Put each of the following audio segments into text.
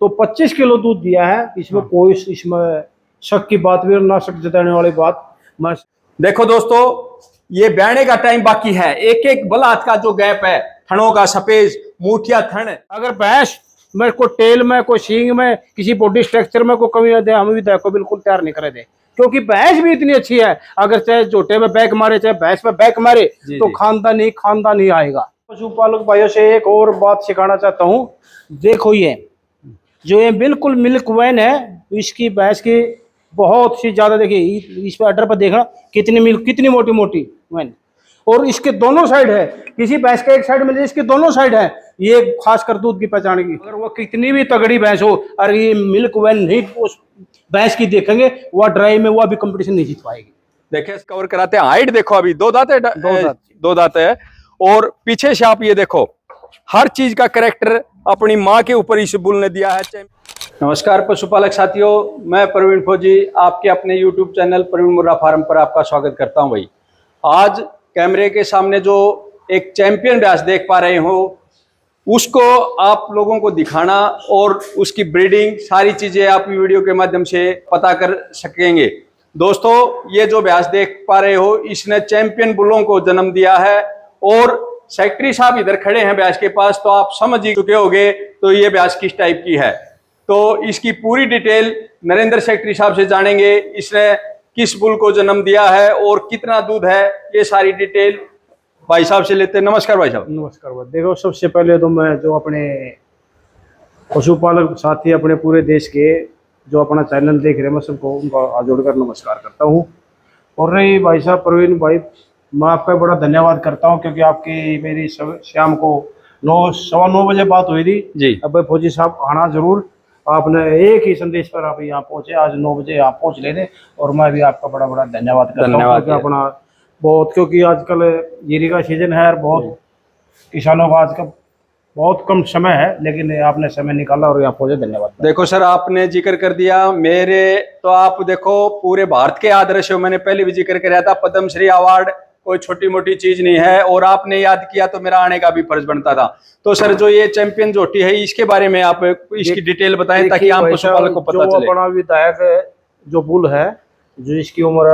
तो 25 किलो दूध दिया है। इसमें कोई इसमें शक की बात भी और ना शक जताने वाली बात। मैं देखो दोस्तों, ये ब्याने का टाइम बाकी है। एक एक बलात का जो गैप है, थनों का सफेद मूठिया थन, अगर भैंस में कोई टेल में कोई सींग में किसी बॉडी स्ट्रक्चर में कोई कमी दे, हम भी देखो बिल्कुल तैयार नहीं करे दे, क्योंकि भैंस भी इतनी अच्छी है। अगर चाहे जोटे में बैक मारे चाहे भैंस में बैक मारे तो खानदान ही आएगा। पशुपालक भाइयों से एक और बात सिखाना चाहता हूँ। देखो ये जो ये बिल्कुल मिल्क वैन है, इसकी भैंस की बहुत सी ज्यादा, देखिए इस पर अड्डर पर देखना कितनी मिल्क, कितनी मोटी मोटी वैन, और इसके दोनों साइड है। किसी भैंस का एक साइड में, इसके दोनों साइड है। ये खासकर दूध की पहचान की, अगर वो कितनी भी तगड़ी भैंस हो, अगर ये मिल्क वैन नहीं उस भैंस की देखेंगे, वह ड्राई में वह भी कंपटीशन नहीं जीत पाएगी। देखिए कवर कराते हैं। हाइट देखो, अभी दो दांत है, दो दांत है। और पीछे से आप ये देखो, हर चीज का कैरेक्टर अपनी माँ के ऊपर इस बुल ने दिया है। नमस्कार पशुपालक साथियों, मैं प्रवीण फौजी आपके अपने YouTube चैनल प्रवीण मुर्रा फार्म पर आपका स्वागत करता हूं। भाई आज कैमरे के सामने जो एक चैंपियन भैंस देख पा रहे हो, उसको आप लोगों को दिखाना और उसकी ब्रीडिंग सारी चीजें आप वीडियो के माध्यम से पता कर सकेंगे। दोस्तों, ये जो भैंस देख पा रहे हो, इसने चैंपियन बुलों को जन्म दिया है। और सेक्रेटरी साहब इधर खड़े हैं भैंस के पास, तो आप समझ ही चुके होंगे तो ये भैंस किस टाइप की है। तो इसकी पूरी डिटेल नरेंद्र सेक्रेटरी साहब से जानेंगे। इसने किस बुल को जन्म दिया है और कितना दूध है, ये सारी डिटेल भाई साहब से लेते हैं। नमस्कार भाई साहब। नमस्कार भाई। देखो, सबसे पहले तो मैं जो अपने पशुपालक साथी अपने पूरे देश के जो अपना चैनल देख रहे हैं, मैं सबको उनका हाथ जोड़कर नमस्कार करता हूँ। और रही भाई साहब प्रवीण भाई, मैं आपका बड़ा धन्यवाद करता हूँ, क्योंकि आपकी मेरी शाम को 9:15 बजे बात हुई थी जी। अब फौजी साहब आना जरूर, आपने एक ही संदेश पर आप यहाँ पहुंचे, आज 9 बजे आप पहुंच ले थे। और मैं भी आपका बड़ा बड़ा धन्यवाद करता हूँ, क्योंकि अपना बहुत, क्योंकि आजकल जीरी का सीजन है और बहुत किसानों का आज का बहुत कम समय है, लेकिन आपने समय निकाला और यहाँ पहुंचे, धन्यवाद। देखो सर, आपने जिक्र कर दिया मेरे, तो आप देखो पूरे भारत के आदर्श हो। मैंने पहले भी जिक्र कराया था, पद्मश्री अवार्ड कोई छोटी मोटी चीज नहीं है, और आपने याद किया तो मेरा आने का भी फर्ज बनता था। तो सर, जो ये चैंपियन जोटी है, इसके बारे में आप इसकी डिटेल बताएं, ताकि आम पशुपालक को पता चले। अपना विधायक जो बुल है, जो इसकी उम्र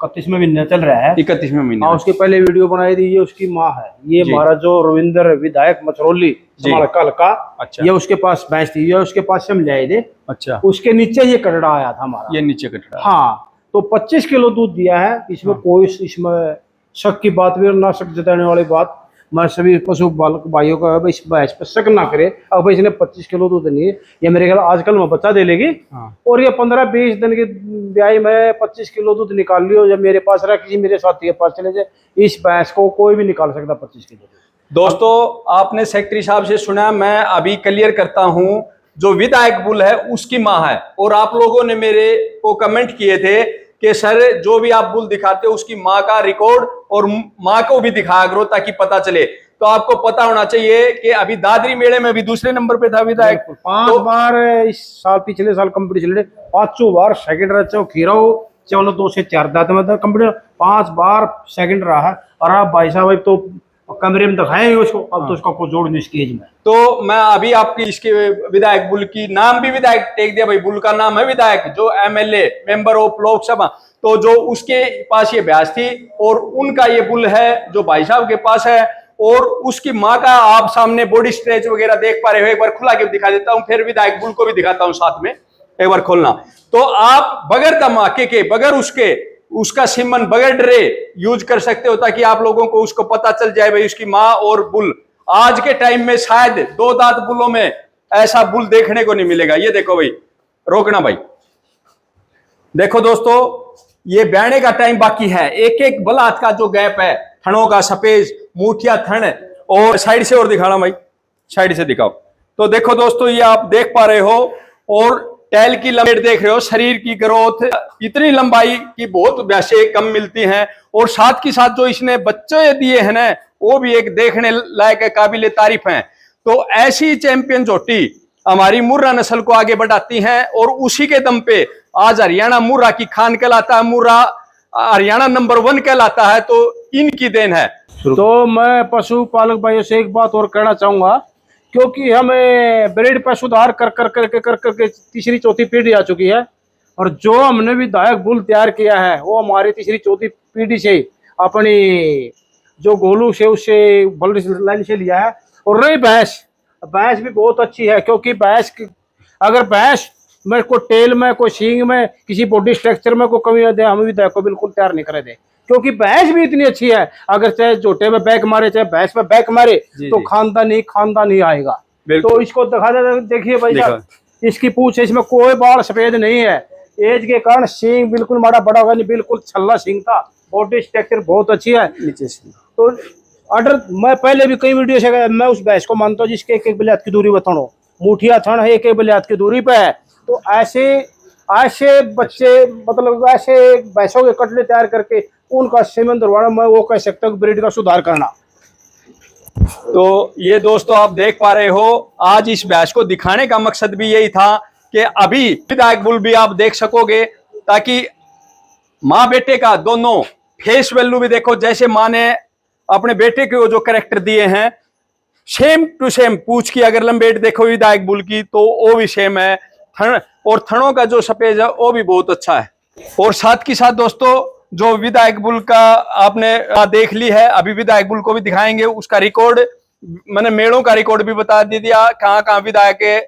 31वें महीने चल रहा है, 31वें महीने, उसके पहले वीडियो बनाई थी। ये उसकी माँ है, ये हमारा जो रविंद्र विधायक मचरौली का, अच्छा। ये उसके पास भैंस थी, ये उसके पास से हम ले आए थे। अच्छा। उसके नीचे ये कटड़ा आया था हमारा, ये नीचे कटड़ा। हाँ, तो 25 किलो दूध दिया है। इसमें कोई इसमें शक की बात भी और ना शक जताने वाली बात। मैं सभी पशुपालक भाइयों का इस भैंस पर शक ना करे। अब इसने 25 किलो दूध नहीं है, ये मेरे ख्याल आजकल में बच्चा दे लेगी। और ये 15-20 दिन की ब्याई में 25 किलो दूध निकाल लियो, जब मेरे पास रहा, किसी मेरे साथी के पास चले जाए, इस भैंस को कोई भी निकाल सकता 25 किलो दूध। दोस्तों, आपने सेक्रेटरी साहब से सुना, मैं अभी क्लियर करता हूं। जो विधायक बुल है उसकी माँ है, और आप लोगों ने मेरे को कमेंट किए थे कि सर, जो भी आप बुल दिखाते हो उसकी माँ का रिकॉर्ड और माँ को भी दिखाया करो, ताकि पता चले। तो आपको पता होना चाहिए कि अभी दादरी मेले में भी दूसरे नंबर पे था विधायक। 5 बार इस साल, पिछले साल कंपटीशन लड़े, 5 बार सेकंड रहा, चाहे खीरा हो चाहे 2 से 4 दांत में था कंपटीशन, 5 बार सेकंड रहा है। और आप भाई साहब तो कमरे में दिखाएंगे उसको, अब तो उसका कोई जोड़ नहीं इसकी एज में। तो मैं अभी आपकी इसके विधायक बुल की नाम भी विधायक टेक दिया भाई, बुल का नाम है विधायक, जो MLA मेंबर ऑफ लोकसभा। तो जो उसके पास ये भैंस थी, और उनका ये बुल है जो भाई साहब के पास है, और उसकी माँ का आप सामने बॉडी स्ट्रेच वगैरह देख पा रहे हो। एक बार खुला के दिखा देता हूँ, फिर विधायक बुल को भी दिखाता हूँ साथ में, एक बार खोलना। तो आप बगैर धमाके के, बगैर उसका सिमन, बगैर डरे यूज कर सकते हो, ताकि आप लोगों को उसको पता चल जाए भाई उसकी माँ और बुल। आज के टाइम में शायद 2 दांत बुलों में ऐसा बुल देखने को नहीं मिलेगा। ये देखो भाई, रोकना भाई। देखो दोस्तों, ये ब्याने का टाइम बाकी है। एक एक बलात का जो गैप है, थनों का सफेद मूठिया थन, और साइड से और दिखाना भाई, साइड से दिखाओ। तो देखो दोस्तों, ये आप देख पा रहे हो, और टैल की लंबाई देख रहे हो, शरीर की ग्रोथ, इतनी लंबाई की बहुत भैंसें कम मिलती हैं। और साथ के साथ जो इसने बच्चे दिए हैं ना, वो भी एक देखने लायक काबिल तारीफ हैं। तो ऐसी चैंपियन जोटी हमारी मुर्रा नस्ल को आगे बढ़ाती हैं, और उसी के दम पे आज हरियाणा मुर्रा की खान कहलाता है, मुर्रा हरियाणा नंबर 1 कहलाता है। तो इनकी देन है। तो मैं पशुपालक भाइयों से एक बात और कहना चाहूंगा क्योंकि हमें ब्रीड पर सुधार कर तीसरी चौथी पीढ़ी आ चुकी है। और जो हमने विधायक बुल तैयार किया है वो हमारी तीसरी चौथी पीढ़ी से अपनी जो गोलू से उससे बल लाइन से लिया है। और रही भैंस, भैंस भी बहुत अच्छी है, क्योंकि अगर भैंस में कोई टेल में कोई सींग में किसी बॉडी स्ट्रक्चर में कोई कमी दे, हम विधायक को बिल्कुल तैयार नहीं करे दे, क्योंकि भैंस भी इतनी अच्छी है। अगर चाहे जोटे में बैक मारे चाहे भैंस में बैक मारे तो खानदानी आएगा। तो इसको दिखा दे, देखिए भाई साहब, इसकी पूंछ है, इसमें कोई बाल सफेद नहीं है। एज के कारण सींग बिल्कुल माड़ा बड़ा होगा नहीं, बिल्कुल छल्ला सींग था। बॉडी स्ट्रक्चर बहुत अच्छी है नीचे से। तो ऑर्डर मैं पहले भी कई वीडियो से मैं उस भैंस को मानता हूँ जिसके एक एक बलियात की दूरी बताओ, मुठिया थन है एक एक बलियात की दूरी पे है। तो ऐसे बच्चे मतलब ऐसे भैंसों के कटले तैयार करके उनका सेवन करवाना, मैं वो कह सकता हूँ ब्रीड का सुधार करना। तो ये दोस्तों आप देख पा रहे हो, आज इस भैंस को दिखाने का मकसद भी यही था कि अभी विधायक बुल भी आप देख सकोगे, ताकि माँ बेटे का दोनों फेस वैल्यू भी देखो। जैसे माँ ने अपने बेटे को जो कैरेक्टर दिए हैं सेम टू सेम, पूछ की अगर लंबेट देखो विधायक बुल की तो वो भी सेम है। और थनों का जो सपेज है वो भी बहुत अच्छा है। और साथ के साथ दोस्तों जो विधायक बुल का आपने देख ली है, अभी विधायक बुल को भी दिखाएंगे, उसका रिकॉर्ड मैंने मेलों का रिकॉर्ड भी बता दिया, कहाँ कहाँ विधायक के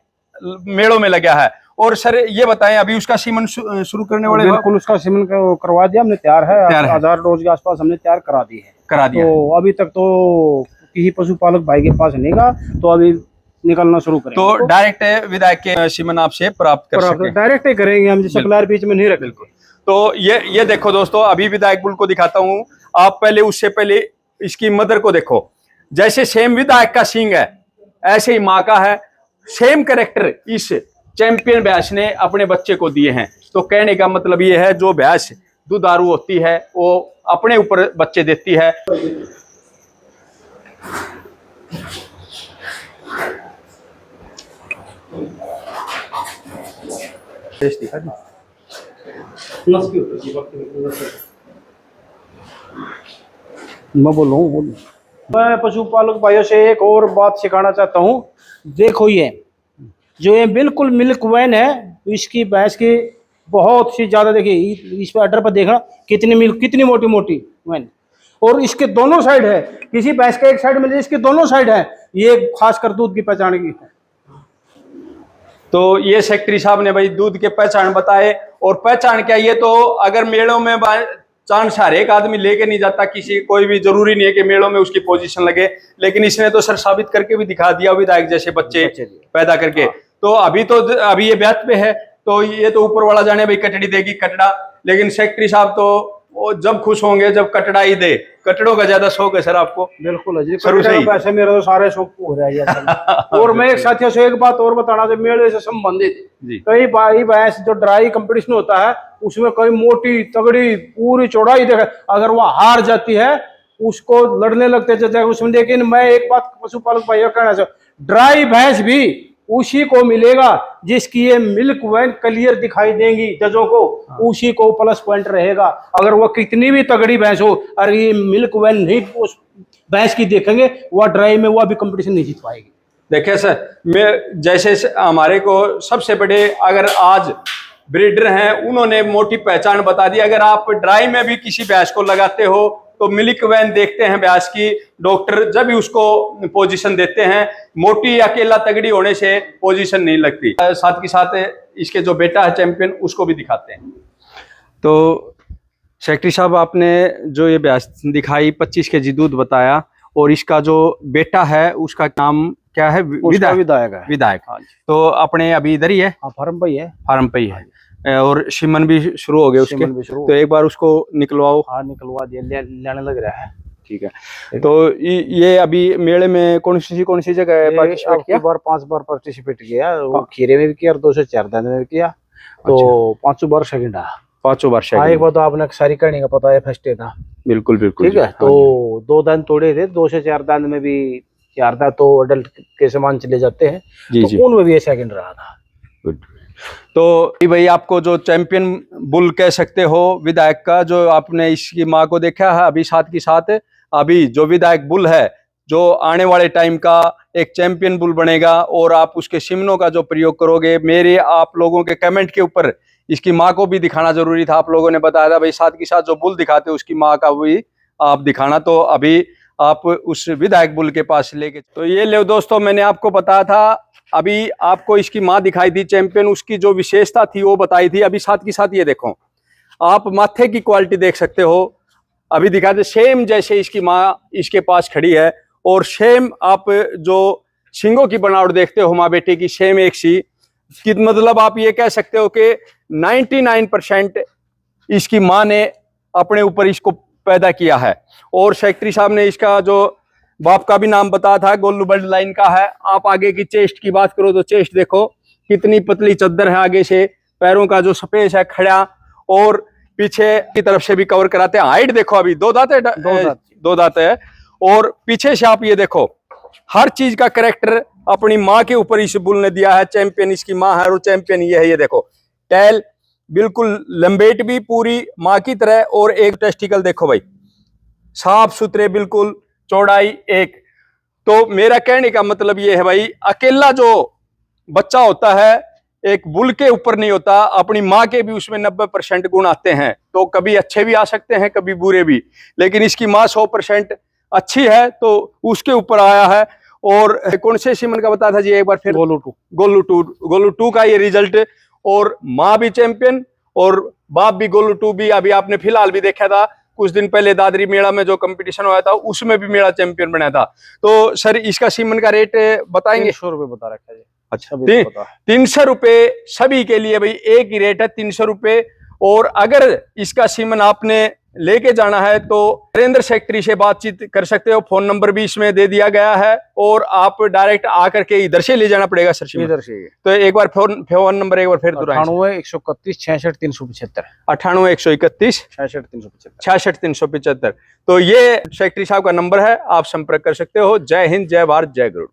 मेलों में लगा है। और सर ये बताएं, अभी उसका सीमन शुरू करने वाले? बिल्कुल, उसका सीमन करवा दिया हमने, तैयार है। 1000 डोज के आसपास हमने तैयार करा दिया। तो अभी तक तो किसी पशुपालक भाई के पास नहीं का, तो अभी निकलना शुरू करेंगे। तो डायरेक्ट विधायक के सीमन आपसे प्राप्त कर सकते हैं? डायरेक्ट ही करेंगे हम, सप्लायर बीच में नहीं रखेंगे। बिल्कुल। तो ये देखो दोस्तों, अभी विधायक बुल को दिखाता हूँ। आप पहले उससे पहले इसकी मदर को देखो, जैसे सेम विधायक का सींग है ऐसे ही माँ का है। सेम कैरेक्टर इस चैंपियन भैंस ने अपने बच्चे को दिए हैं। तो कहने का मतलब ये है, जो भैंस दुधारू होती है वो अपने ऊपर बच्चे देती है। मैं बोलूँ, मैं पशुपालक भाइयों से एक और बात सिखाना चाहता हूँ। देखो ये बिल्कुल मिल्क वैन है, इसकी भैंस की बहुत सी ज्यादा, देखिए इस पर अड्डर पर देखना कितनी मोटी मोटी वैन। और इसके दोनों साइड है, किसी भैंस का एक साइड में, इसके दोनों साइड है। ये खासकर दूध की पहचान की है। तो ये सेक्रेटरी साहब ने भाई दूध के पहचान बताए। और पहचान क्या, ये तो अगर मेलों में चांस हर एक आदमी लेके नहीं जाता, किसी कोई भी जरूरी नहीं है कि मेलों में उसकी पोजीशन लगे, लेकिन इसने तो सर साबित करके भी दिखा दिया विधायक जैसे बच्चे पैदा करके। तो अभी ये ब्यात पे है, तो ये तो ऊपर वाला जाने भाई कटड़ी देगी कटड़ा। लेकिन सेक्रेटरी साहब तो वो जब खुश होंगे जब कटड़ा ही दे। कटड़ों का ज्यादा शौक है सर आपको? बिल्कुल है, पैसे मेरे तो सारे शौक हो रहे हैं। और मैं एक साथियों से एक बात और बताना चाहिए, मेले से संबंधित कई भाई भैंस जो ड्राई कंपटीशन होता है उसमें कई मोटी तगड़ी पूरी चौड़ाई देखे, अगर वो हार जाती है उसको लड़ने लगते उसमें। लेकिन मैं एक बात पशुपालक भाइयों कहना चाहूँ, ड्राई भैंस भी उसी को मिलेगा जिसकी ये मिल्क वैन क्लियर दिखाई देंगी जजों को, उसी को प्लस पॉइंट रहेगा। अगर वो कितनी भी तगड़ी भैंस हो, अगर ये मिल्क वैन नहीं उस भैंस की देखेंगे, वह ड्राई में वह भी कंपटीशन नहीं जीत पाएगी। देखिए सर, मैं जैसे हमारे को सबसे बड़े अगर आज ब्रीडर हैं उन्होंने मोटी पहचान बता दी। अगर आप ड्राई में भी किसी भैंस को लगाते हो तो मिल्क वैन देखते हैं भैंस की डॉक्टर, जब भी उसको पोजीशन देते हैं। मोटी अकेला तगड़ी होने से पोजीशन नहीं लगती। साथ के साथ इसके जो बेटा है चैंपियन, उसको भी दिखाते हैं। तो सेक्रेटरी साहब, आपने जो ये भैंस दिखाई 25 केजी दूध बताया, और इसका जो बेटा है उसका नाम क्या है? विधायक है। विधायक। तो अपने अभी इधर ही है? फार्म पे ही है। फार्म पे ही है। और सीमन भी शुरू हो गए उसके, तो एक बार उसको निकलवाओ। हाँ, निकलवा दिया, लेने लग रहा है। ठीक है। तो ये अभी मेले में कौन सी जगह है पार्टिसिपेट किया? 5 बार पार्टिसिपेट किया, वो खीरे में भी किया और 2 से 4 दिन में भी किया। तो 5 बार सेकंड आया। 5 बार सेकंड। एक बार तो आपने सारी कहानी का पता है, फर्स्ट था। बिल्कुल बिल्कुल। ठीक है। तो 2 दिन तोड़े थे, 2 से 4 दिन में भी 4 था, तो अडल्ट के समान चले जाते हैं। तो उनमें भी सेकंड रहा था। गुड। तो भाई आपको जो चैंपियन बुल कह सकते हो विधायक का, जो आपने इसकी माँ को देखा है, अभी साथ के साथ अभी जो विधायक बुल है, जो आने वाले टाइम का एक चैंपियन बुल बनेगा। और आप उसके सिमनों का जो प्रयोग करोगे, मेरे आप लोगों के कमेंट के ऊपर इसकी माँ को भी दिखाना जरूरी था। आप लोगों ने बताया था भाई साथ के साथ जो बुल दिखाते उसकी माँ का भी आप दिखाना, तो अभी आप उस विधायक बुल के पास लेके, तो ये ले दोस्तों, मैंने आपको बताया था। अभी आपको इसकी माँ दिखाई थी चैंपियन, उसकी जो विशेषता थी वो बताई थी। अभी साथ के साथ ये देखो, आप माथे की क्वालिटी देख सकते हो, अभी दिखाते सेम जैसे इसकी माँ इसके पास खड़ी है। और सेम आप जो सींगों की बनावट देखते हो माँ बेटे की, सेम एक सी कि मतलब आप ये कह सकते हो कि 99% इसकी माँ ने अपने ऊपर इसको पैदा किया है। और सेक्रेटरी साहब ने इसका जो बाप का भी नाम बताया था, गोल्लू ब्लड लाइन का है। आप आगे की चेस्ट की बात करो तो चेस्ट देखो कितनी पतली चद्दर है, आगे से पैरों का जो स्पेस है खड़ा, और पीछे की तरफ से भी कवर कराते हैं। हाइट देखो, अभी दो दांत है। और पीछे से आप ये देखो, हर चीज का कैरेक्टर अपनी माँ के ऊपर इस बुल ने दिया है। चैंपियन इसकी माँ है और चैंपियन ये है। ये देखो टैल बिल्कुल लंबेट भी पूरी माँ की तरह, और एक टेस्टिकल देखो भाई साफ सुथरे बिल्कुल, चौड़ाई एक। तो मेरा कहने का मतलब ये है भाई, अकेला जो बच्चा होता है एक बुल के ऊपर नहीं होता, अपनी माँ के भी उसमें 90% गुण आते हैं। तो कभी अच्छे भी आ सकते हैं, कभी बुरे भी, लेकिन इसकी माँ 100% अच्छी है तो उसके ऊपर आया है। और कौन से सीमन का बताया था जी एक बार फिर? गोलू टू का ये रिजल्ट। और माँ भी चैंपियन और बाप भी गोलू टू भी। अभी आपने फिलहाल भी देखा था कुछ दिन पहले दादरी मेला में जो कंपटीशन हुआ था उसमें भी मेरा चैंपियन बना था। तो सर इसका सीमन का रेट बताएंगे? 300 रुपए बता रखा है। अच्छा, 300 रुपए सभी के लिए भाई, एक ही रेट है 300 रुपए। और अगर इसका सीमन आपने लेके जाना है तो नरेंद्र सेक्रेटरी से बातचीत कर सकते हो, फोन नंबर भी इसमें दे दिया गया है। और आप डायरेक्ट आकर के इधर से ले जाना पड़ेगा सर, इधर से। तो एक बार फोन नंबर एक बार फिर दोहराएं। 98 131 66 375। 98 131 66 375। तो ये सेक्रेटरी साहब का नंबर है, आप संपर्क कर सकते हो। जय हिंद, जय भारत, जय गरुड़।